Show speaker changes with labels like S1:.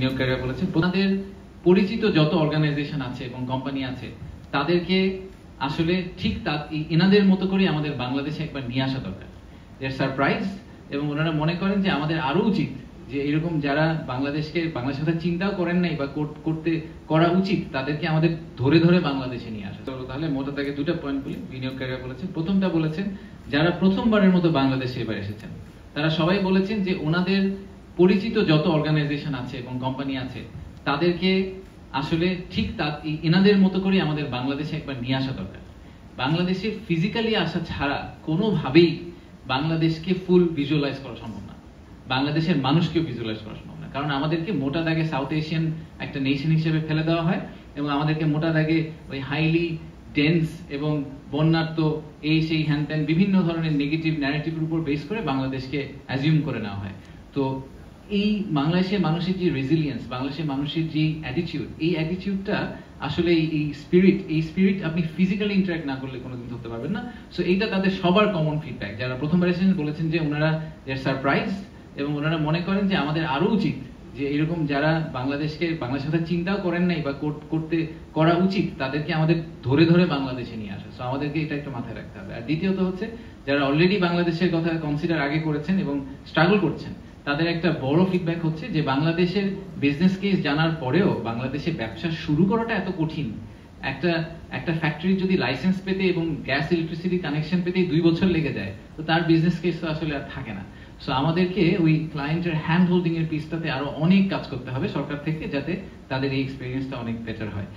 S1: নিয়োগকারীরা বলেছেন তাদের পরিচিত যত অর্গানাইজেশন আছে এবং কোম্পানি আছে তাদেরকে আসলে ঠিক এনাদের মতো করে আমাদের বাংলাদেশে একবার নিয়ে আসা দরকার। দেয়ার সারপ্রাইজ এবং ওনারা মনে করেন যে আমাদের আরো উচিত যে এরকম যারা বাংলাদেশের কথা চিন্তাও করেন নাই বা করা উচিত তাদেরকে আমাদের ধরে ধরে বাংলাদেশে নিয়ে আসা। তো তাহলে মোটা তাকে দুটো পয়েন্ট বলি বিনিয়োগকারীরা বলেছেন। প্রথমটা বলেছেন যারা প্রথমবারের মতো বাংলাদেশে এবার এসেছেন তারা সবাই বলেছেন যে ওনাদের পরিচিত যত অর্গানাইজেশন আছে এবং কোম্পানি আছে তাদেরকে আসলে ঠিক এনাদের মতো করে আমাদের বাংলাদেশে একবার নিয়ে আসা দরকার। বাংলাদেশে ফিজিক্যালি আসা ছাড়া কোনোভাবেই বাংলাদেশকে ফুল ভিজুয়ালাইজ করা সম্ভব না, বাংলাদেশের মানুষকেও ভিজুয়ালাইজ করা সম্ভব না। কারণ আমাদেরকে মোটা দাগে সাউথ এশিয়ান একটা নেশন হিসেবে ফেলে দেওয়া হয় এবং আমাদেরকে মোটা দাগে ওই হাইলি ডেন্স এবং বন্যার্ত এই সেই হ্যান ত্যান বিভিন্ন ধরনের নেগেটিভ ন্যারেটিভের উপর বেস করে বাংলাদেশকে অ্যাজিউম করে নেওয়া হয়। তো এই বাংলাদেশের মানুষের যে রেজিলিয়েন্স, বাংলাদেশের মানুষের যে অ্যাটিটিউড, এই অ্যাটিটিউডটা আসলে এই স্পিরিট আপনি ফিজিক্যালি ইন্টারঅ্যাক্ট না করলে কোনোদিন ধরতে পারবেন না। সো এইটা তাদের সবার কমন ফিডব্যাক। যারা প্রথমবার এসেছেন বলেছেন যে ওনারা দেয়ার সারপ্রাইজ এবং ওনারা মনে করেন যে আমাদের আরো উচিত যে এরকম যারা বাংলাদেশের কথা চিন্তাও করেন নাই বা করা উচিত তাদেরকে আমাদের ধরে ধরে বাংলাদেশে নিয়ে আসা। সো আমাদেরকে এটা একটু মাথায় রাখতে হবে। আর দ্বিতীয়ত হচ্ছে যারা অলরেডি বাংলাদেশের কথা কনসিডার আগে করেছেন এবং স্ট্রাগল করছেন তাদের একটা বড় ফিডব্যাক হচ্ছে যে বাংলাদেশের বিজনেস কেস জানার পরেও বাংলাদেশে ব্যবসা শুরু করাটা এত কঠিন। একটা ফ্যাক্টরি যদি লাইসেন্স পেতে এবং গ্যাস ইলেকট্রিসিটি কানেকশন পেতে 2 বছর লেগে যায় তো তার বিজনেস কেস তো আসলে আর থাকে না। সো আমাদেরকে ওই ক্লায়েন্টের হ্যান্ড হোল্ডিং এর পিসটাতে আরো অনেক কাজ করতে হবে সরকার থেকে, যাতে তাদের এই এক্সপেরিয়েন্সটা অনেক বেটার হয়।